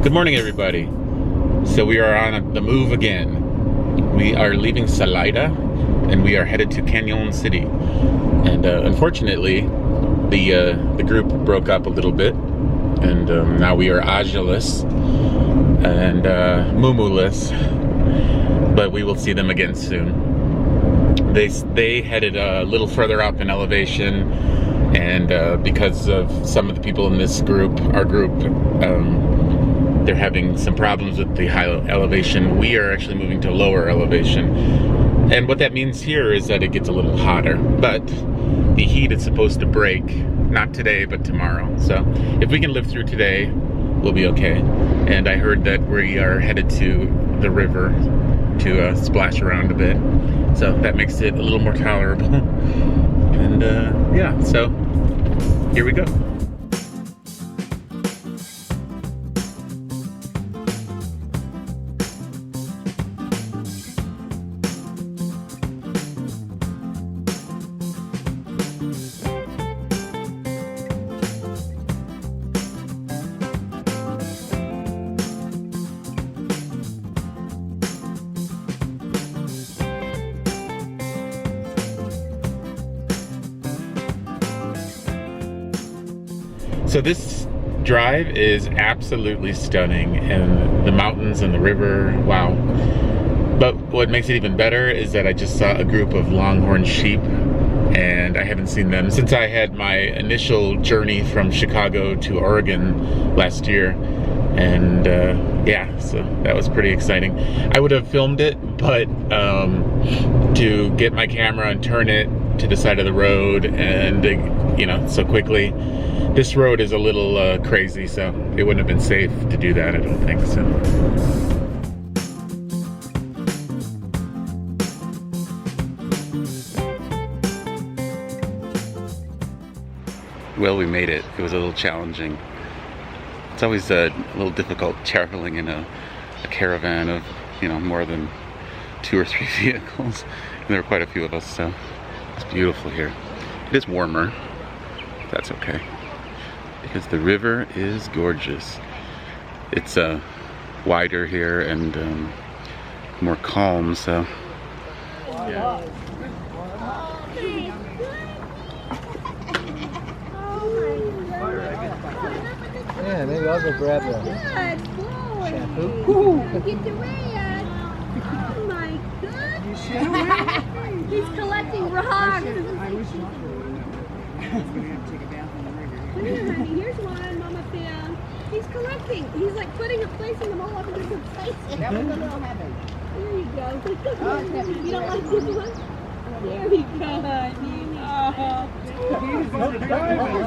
Good morning, everybody. So we are on the move again. We are leaving Salida and we are headed to Canyon City. And unfortunately, the group broke up a little bit, and now we are Ajaless and Mumuless, but we will see them again soon. They headed a little further up in elevation, and because of some of the people in this group, our group, they're having some problems with the high elevation. We are actually moving to lower elevation. And what that means here is that it gets a little hotter. But the heat is supposed to break, not today, but tomorrow. So if we can live through today, we'll be okay. And I heard that we are headed to the river to splash around a bit. So that makes it a little more tolerable. And yeah, so here we go. So this drive is absolutely stunning, and the mountains and the river, wow. But what makes it even better is that I just saw a group of longhorn sheep, and I haven't seen them since I had my initial journey from Chicago to Oregon last year. And yeah, so that was pretty exciting. I would have filmed it, but to get my camera and turn it to the side of the road and you know, so quickly, this road is a little crazy, so it wouldn't have been safe to do that, I don't think so. Well, we made it. It was a little challenging. It's always a little difficult traveling in a caravan of, you know, more than 2 or 3 vehicles. And there were quite a few of us, so it's beautiful here. It is warmer, but that's okay, because the river is gorgeous. It's wider here and more calm, so yeah. Yeah, maybe I'll go grab the shampoo. Look at the red. Oh my goodness. He's collecting rocks. Come here, honey. Here's one Mama found. He's collecting. He's like placing them all up in different places. That was a little heavy. There you go. You don't like this one? There you go, honey. Oh,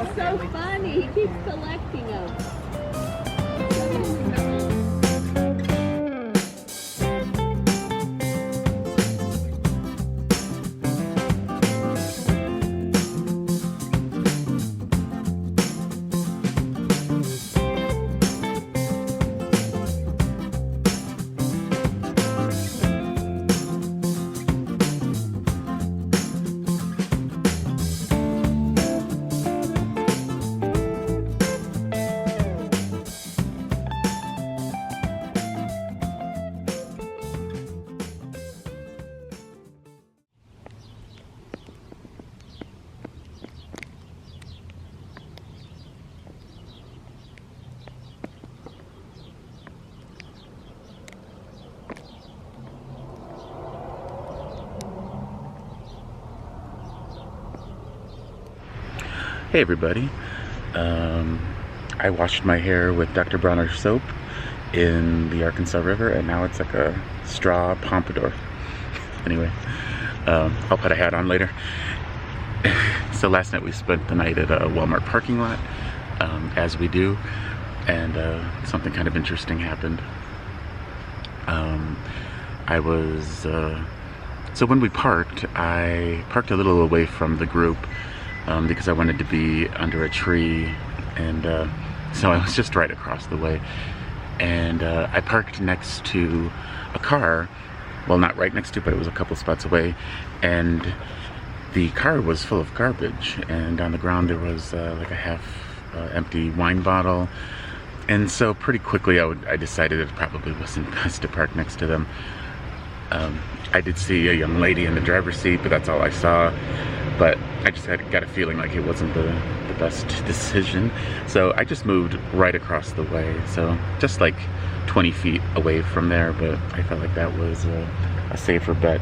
it's so funny. He keeps collecting them. Hey everybody, I washed my hair with Dr. Bronner soap in the Arkansas River, and now it's like a straw pompadour. Anyway, I'll put a hat on later. So last night we spent the night at a Walmart parking lot, as we do, and something kind of interesting happened. So when we parked, I parked a little away from the group, because I wanted to be under a tree, and so I was just right across the way, and I parked next to a car, well, not right next to, but it was a couple spots away, and the car was full of garbage, and on the ground there was like a half empty wine bottle, And so pretty quickly I decided it probably wasn't best to park next to them. I did see a young lady in the driver's seat, but that's all I saw. But I just got a feeling like it wasn't the best decision. So I just moved right across the way. So just like 20 feet away from there, but I felt like that was a safer bet.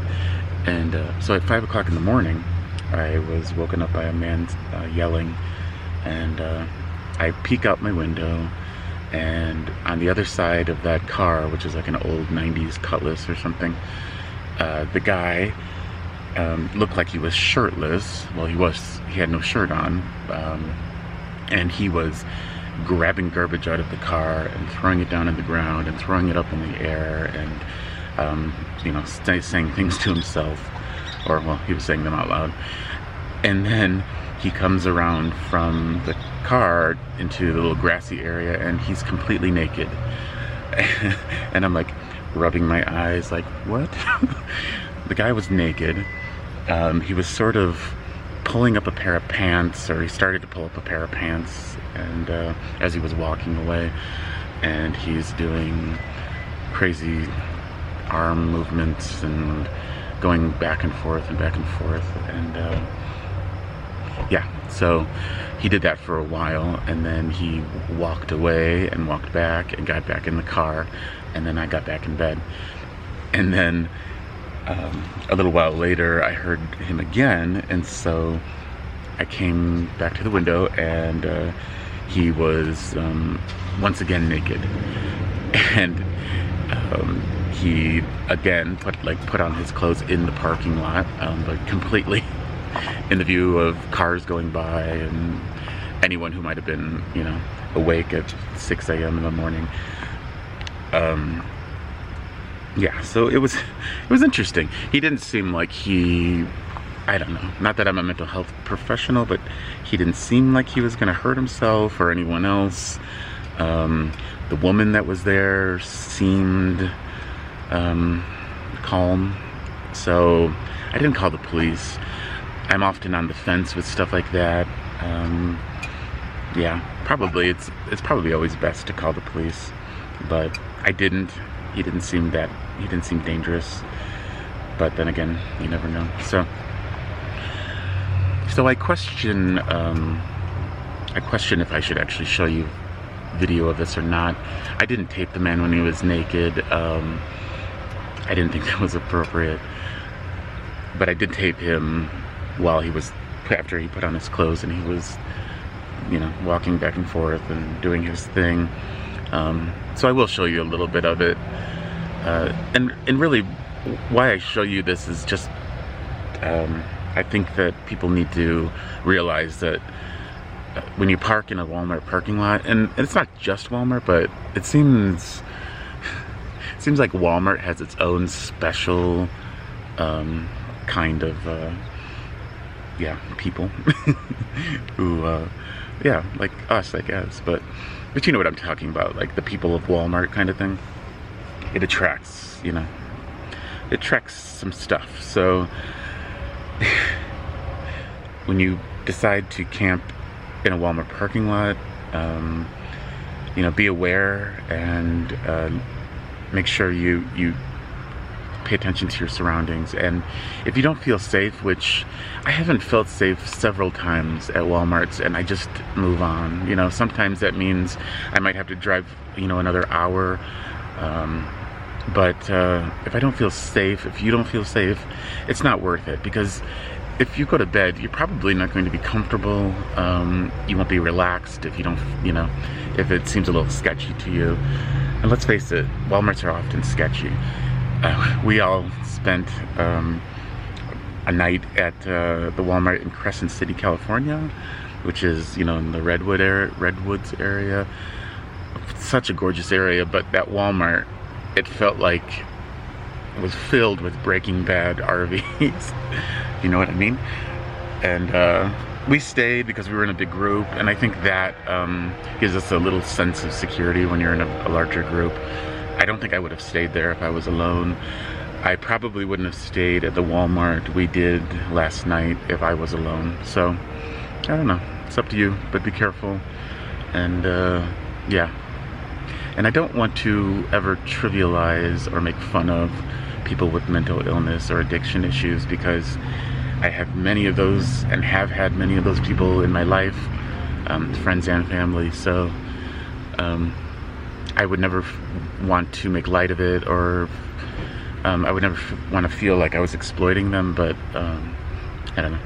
And so at 5 o'clock in the morning, I was woken up by a man yelling, and I peek out my window, and on the other side of that car, which is like an old 90s Cutlass or something, the guy looked like he was shirtless. Well, he had no shirt on, and he was grabbing garbage out of the car and throwing it down on the ground and throwing it up in the air, and you know, saying things to himself, or well, he was saying them out loud. And then he comes around from the car into the little grassy area, and he's completely naked. And I'm like rubbing my eyes like, what? The guy was naked. He was sort of pulling up a pair of pants, or he started to pull up a pair of pants, and as he was walking away, and he's doing crazy arm movements and going back and forth and back and forth, and yeah, so he did that for a while, and then he walked away and walked back and got back in the car, and then I got back in bed. And then a little while later I heard him again, and so I came back to the window, and he was once again naked, and he again put on his clothes in the parking lot, but completely in the view of cars going by and anyone who might have been, you know, awake at 6 a.m. in the morning. Yeah, so it was interesting. He didn't seem like I don't know, not that I'm a mental health professional, but he didn't seem like he was gonna hurt himself or anyone else. The woman that was there seemed calm, so I didn't call the police. I'm often on the fence with stuff like that. Yeah, probably it's probably always best to call the police, but I didn't. He didn't seem dangerous, but then again, you never know. So I question if I should actually show you video of this or not. I didn't tape the man when he was naked. I didn't think that was appropriate, but I did tape him while after he put on his clothes, and he was, you know, walking back and forth and doing his thing. So I will show you a little bit of it, and really why I show you this is just I think that people need to realize that when you park in a Walmart parking lot, and it's not just Walmart, but it seems like Walmart has its own special kind of people who yeah, like us, I guess, but you know what I'm talking about, like the people of Walmart kind of thing. It attracts, you know, it attracts some stuff. So when you decide to camp in a Walmart parking lot, you know, be aware and make sure you pay attention to your surroundings. And if you don't feel safe, which I haven't felt safe several times at Walmarts, and I just move on. You know, sometimes that means I might have to drive, you know, another hour. But if I don't feel safe, if you don't feel safe, it's not worth it, because if you go to bed, you're probably not going to be comfortable. You won't be relaxed if you don't, you know, if it seems a little sketchy to you. And let's face it, Walmarts are often sketchy. We all spent a night at the Walmart in Crescent City, California, which is, you know, in the Redwoods area. Such a gorgeous area, but that Walmart, it felt like it was filled with Breaking Bad RVs. You know what I mean? And we stayed because we were in a big group, and I think that gives us a little sense of security when you're in a larger group. I don't think I would have stayed there if I was alone. I probably wouldn't have stayed at the Walmart we did last night if I was alone. So, I don't know. It's up to you, but be careful. And yeah, And I don't want to ever trivialize or make fun of people with mental illness or addiction issues, because I have many of those and have had many of those people in my life, friends and family. So I would never want to make light of it, or I would never want to feel like I was exploiting them. But I don't know.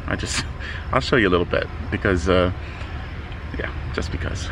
I'll show you a little bit because, yeah, just because.